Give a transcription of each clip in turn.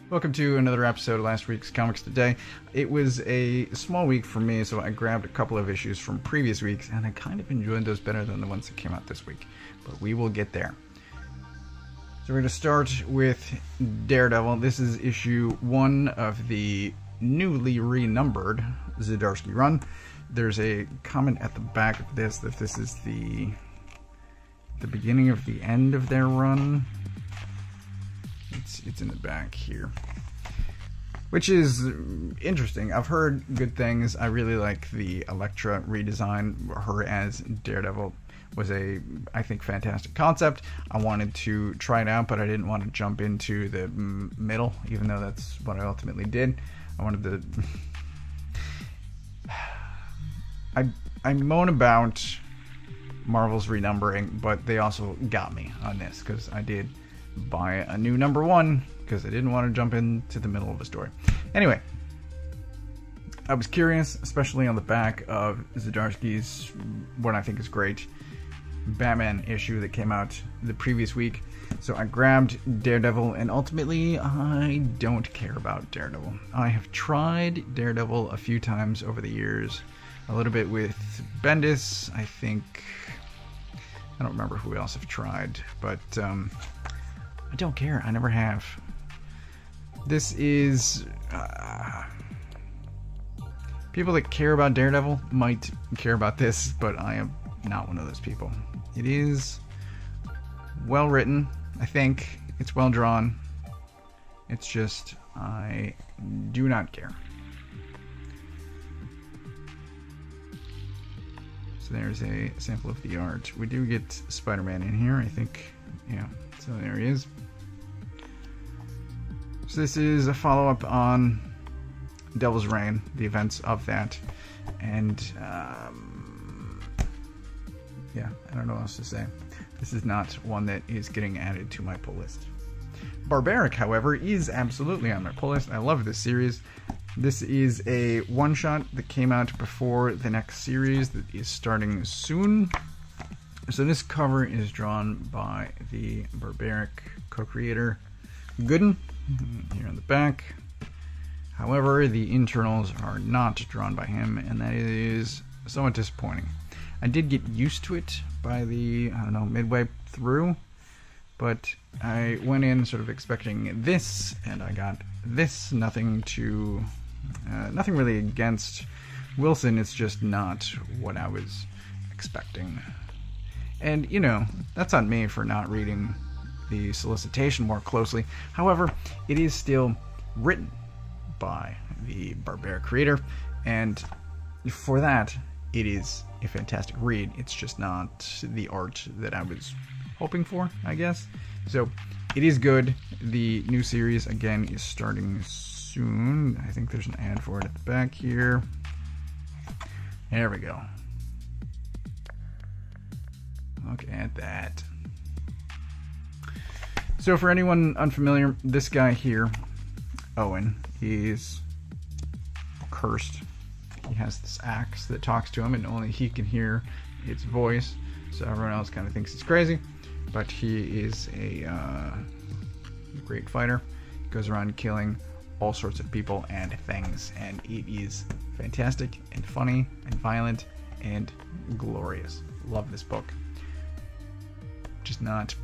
Welcome to another episode of last week's Comics Today. It was a small week for me, so I grabbed a couple of issues from previous weeks, and I kind of enjoyed those better than the ones that came out this week. But we will get there. So we're going to start with Daredevil. This is issue 1 of the newly renumbered Zdarsky run. There's a comment at the back of this that this is the beginning of the end of their run. It's in the back here, which is interesting. I've heard good things. I really like the Elektra redesign. Her as Daredevil was I think, fantastic concept. I wanted to try it out, but I didn't want to jump into the middle, even though that's what I ultimately did. I wanted to... I moan about Marvel's renumbering, but they also got me on this, because I did buy a new number 1 because I didn't want to jump into the middle of a story. Anyway, I was curious, especially on the back of Zdarsky's what I think is great Batman issue that came out the previous week. So I grabbed Daredevil, and ultimately I don't care about Daredevil. I have tried Daredevil a few times over the years, a little bit with Bendis, I think. I don't remember who else I've tried, but I don't care. I never have. This is... people that care about Daredevil might care about this, but I am not one of those people. It is well written, I think. It's well drawn. It's just, I do not care. So there's a sample of the art. We do get Spider-Man in here, I think. Yeah, so there he is. So this is a follow-up on Devil's Reign, the events of that. And, yeah, I don't know what else to say. This is not one that is getting added to my pull list. Barbaric, however, is absolutely on my pull list. I love this series. This is a one-shot that came out before the next series that is starting soon. So this cover is drawn by the Barbaric co-creator Gooden, here on the back. However, the internals are not drawn by him, and that is somewhat disappointing. I did get used to it by the, I don't know, midway through, but I went in sort of expecting this, and I got this. Nothing really against Wilson, it's just not what I was expecting. And, you know, that's on me for not reading the solicitation more closely. However, it is still written by the Barbaric creator, and for that, it is a fantastic read. It's just not the art that I was hoping for, I guess. So, it is good. The new series, again, is starting soon. I think there's an ad for it at the back here. There we go. Look at that. So for anyone unfamiliar, this guy here, Owen, he's cursed. He has this axe that talks to him, and only he can hear its voice. So everyone else kind of thinks he's crazy. But he is a great fighter. He goes around killing all sorts of people and things, and it is fantastic and funny and violent and glorious. Love this book. Just not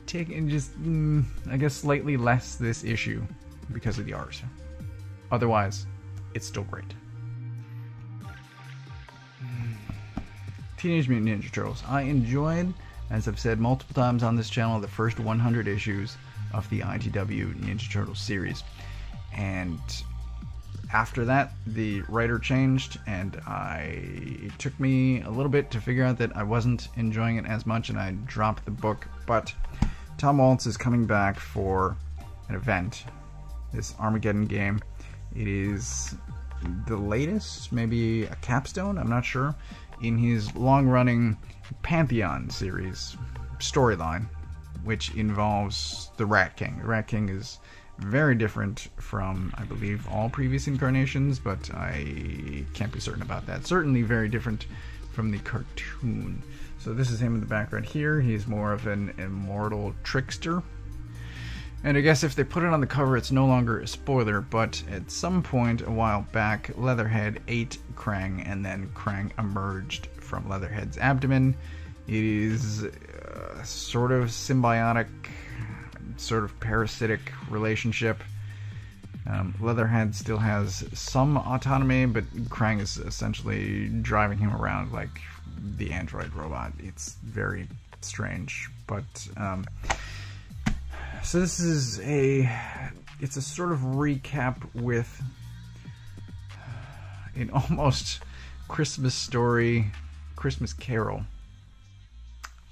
taking, just I guess slightly less this issue because of the art. Otherwise, it's still great. Teenage Mutant Ninja Turtles. I enjoyed, as I've said multiple times on this channel, the first 100 issues of the IDW Ninja Turtles series. And after that, the writer changed, and it took me a little bit to figure out that I wasn't enjoying it as much, and I dropped the book. But Tom Waltz is coming back for an event, this Armageddon game. It is the latest, maybe a capstone, I'm not sure, in his long-running Pantheon series storyline, which involves the Rat King. The Rat King is very different from, I believe, all previous incarnations, but I can't be certain about that. Certainly very different from the cartoon. So this is him in the background here. He's more of an immortal trickster. And I guess if they put it on the cover, it's no longer a spoiler, but at some point a while back, Leatherhead ate Krang, and then Krang emerged from Leatherhead's abdomen. It is sort of symbiotic, sort of parasitic relationship. Leatherhead still has some autonomy, but Krang is essentially driving him around like the android robot. It's very strange, but so this is it's a sort of recap with an almost Christmas story, Christmas Carol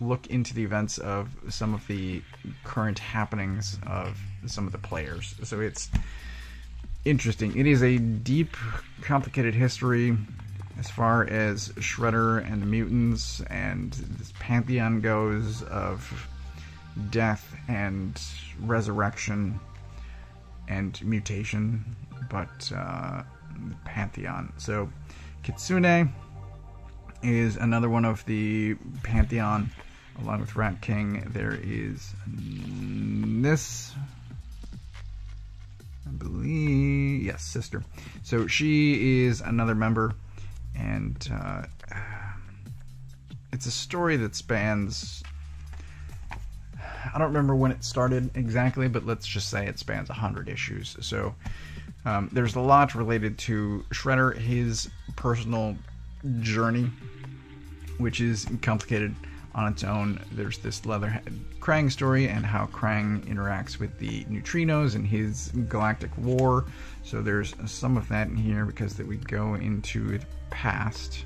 look into the events of some of the current happenings of some of the players. So it's interesting. It is a deep, complicated history as far as Shredder and the mutants and this pantheon goes of death and resurrection and mutation, but the pantheon. So Kitsune is another one of the pantheon, along with Rat King. There is this, I believe, yes, sister. So she is another member, and it's a story that spans, I don't remember when it started exactly, but let's just say it spans 100 issues. So there's a lot related to Shredder, his personal journey, which is complicated on its own. There's this Leatherhead Krang story and how Krang interacts with the neutrinos and his galactic war. So there's some of that in here because that we go into the past,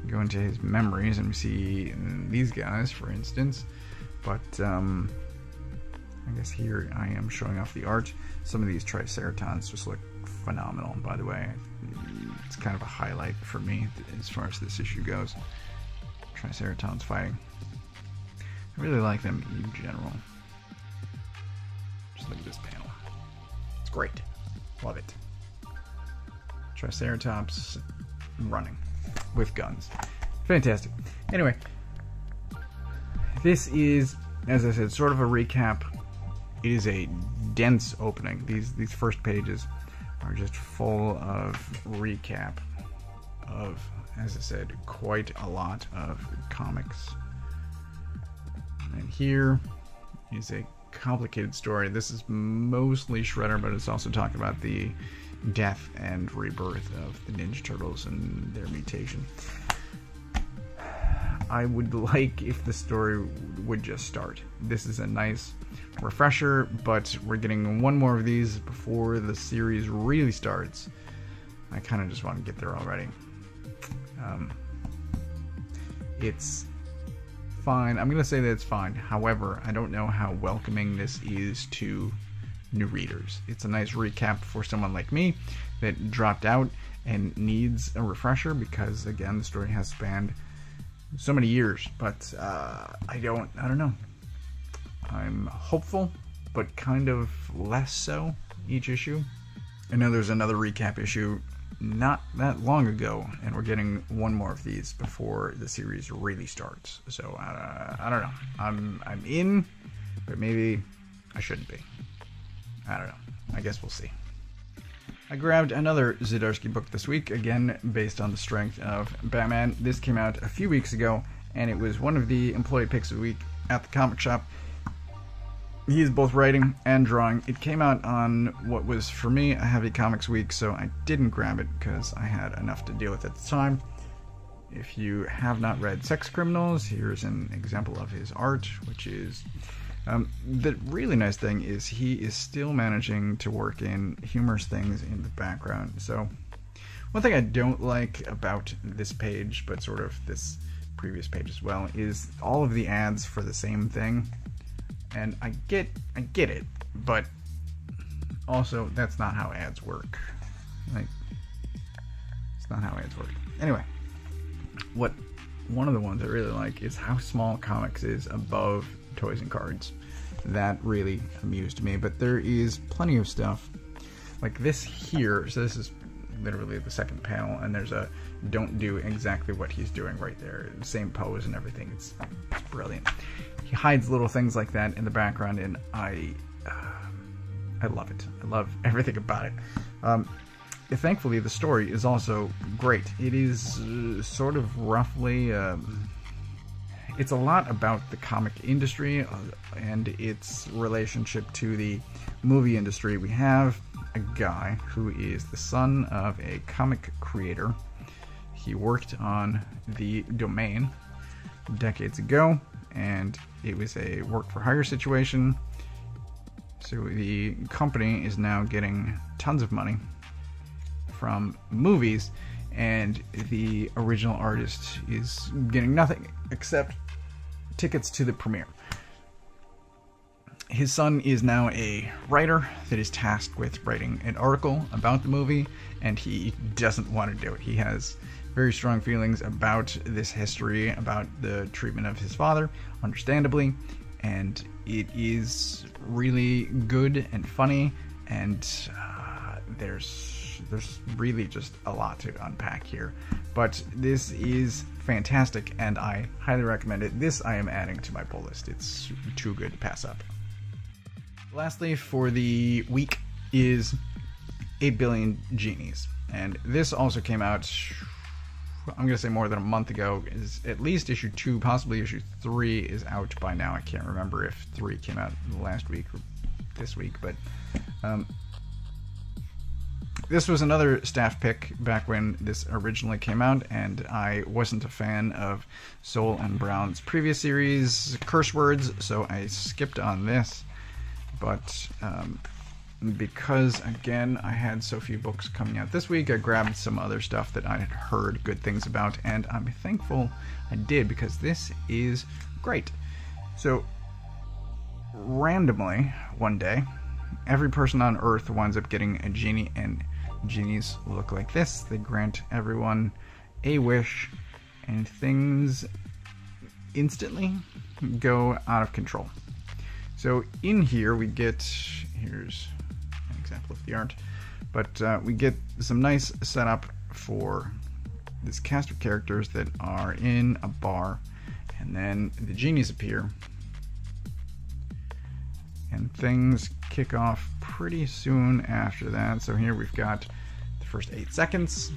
go into his memories, and we see these guys, for instance. But I guess here I am showing off the art. Some of these Triceratons just look phenomenal, by the way. It's kind of a highlight for me as far as this issue goes. Triceratons fighting. I really like them in general. Just look at this panel. It's great. Love it. Triceratops running with guns. Fantastic. Anyway, this is, as I said, sort of a recap. It is a dense opening. These first pages are just full of recap of, as I said, quite a lot of comics. And here is a complicated story. This is mostly Shredder, but it's also talking about the death and rebirth of the Ninja Turtles and their mutation. I would like if the story would just start. This is a nice refresher, but we're getting one more of these before the series really starts. I kind of just want to get there already. It's fine. I'm going to say that it's fine. However, I don't know how welcoming this is to new readers. It's a nice recap for someone like me that dropped out and needs a refresher because, again, the story has spanned so many years, but I don't know. I'm hopeful, but kind of less so each issue. I know there's another recap issue not that long ago, and we're getting one more of these before the series really starts. So I don't know. I'm in, but maybe I shouldn't be. I don't know. I guess we'll see. I grabbed another Zdarsky book this week, again based on the strength of Batman. This came out a few weeks ago, and it was one of the employee picks of the week at the comic shop. He is both writing and drawing. It came out on what was, for me, a heavy comics week, so I didn't grab it because I had enough to deal with at the time. If you have not read Sex Criminals, here's an example of his art, which is... the really nice thing is he is still managing to work in humorous things in the background. So one thing I don't like about this page, but sort of this previous page as well, is all of the ads for the same thing. And I get it, but also that's not how ads work. Like, it's not how ads work. Anyway, one of the ones I really like is how small comics is above toys and cards. That really amused me, but there is plenty of stuff like this here. So this is literally the second panel, and there's a don't do exactly what he's doing right there, same pose and everything. It's brilliant. He hides little things like that in the background, and I love it. I love everything about it. Thankfully, the story is also great. It is sort of roughly... it's a lot about the comic industry and its relationship to the movie industry. We have a guy who is the son of a comic creator. He worked on the Domain decades ago, and it was a work-for-hire situation. So the company is now getting tons of money from movies, and the original artist is getting nothing except tickets to the premiere. His son is now a writer that is tasked with writing an article about the movie, and he doesn't want to do it. He has very strong feelings about this history, about the treatment of his father, understandably, and it is really good and funny, and there's really just a lot to unpack here. But this is fantastic, and I highly recommend it. This I am adding to my pull list. It's too good to pass up. Lastly, for the week is 8 Billion Genies, and this also came out, I'm going to say more than a month ago. Is at least issue 2, possibly issue 3 is out by now. I can't remember if 3 came out last week or this week, but this was another staff pick back when this originally came out, and I wasn't a fan of Soule and Brown's previous series, Curse Words, so I skipped on this. But because, again, I had so few books coming out this week, I grabbed some other stuff that I had heard good things about, and I'm thankful I did, because this is great. So, randomly, one day, every person on Earth winds up getting a genie, and genies look like this. They grant everyone a wish, and things instantly go out of control. So in here we get, here's an example of the art, but we get some nice setup for this cast of characters that are in a bar, and then the genies appear, and things kick off pretty soon after that. So here we've got the first 8 seconds,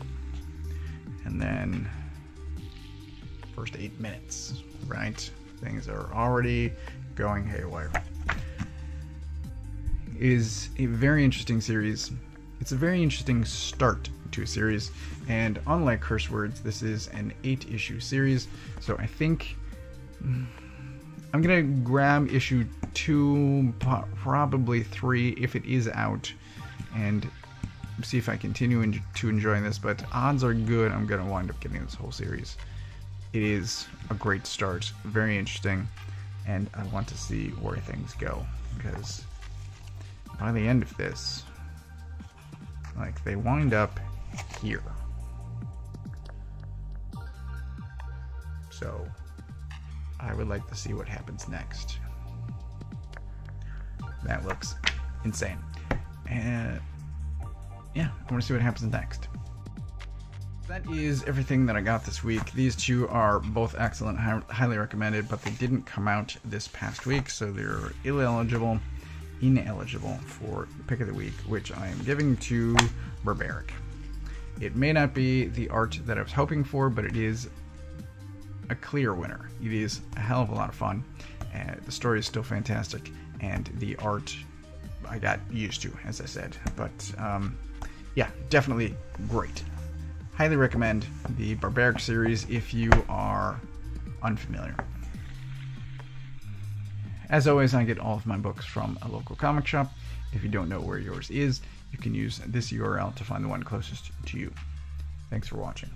and then first 8 minutes, right? Things are already going haywire. It is a very interesting series. It's a very interesting start to a series, and unlike Curse Words, this is an 8-issue series, so I think I'm gonna grab issue 2, probably 3 if it is out, and see if I continue to enjoy this, but odds are good I'm gonna wind up getting this whole series. It is a great start, very interesting, and I want to see where things go, because by the end of this, like, they wind up here. So I would like to see what happens next. That looks insane. And yeah, I want to see what happens next. That is everything that I got this week. These two are both excellent, highly recommended, but they didn't come out this past week, so they're ineligible for Pick of the Week, which I am giving to Barbaric. It may not be the art that I was hoping for, but it is a clear winner. It is a hell of a lot of fun. The story is still fantastic, and the art I got used to, as I said. But yeah, definitely great. Highly recommend the Barbaric series if you are unfamiliar. As always, I get all of my books from a local comic shop. If you don't know where yours is, you can use this URL to find the one closest to you. Thanks for watching.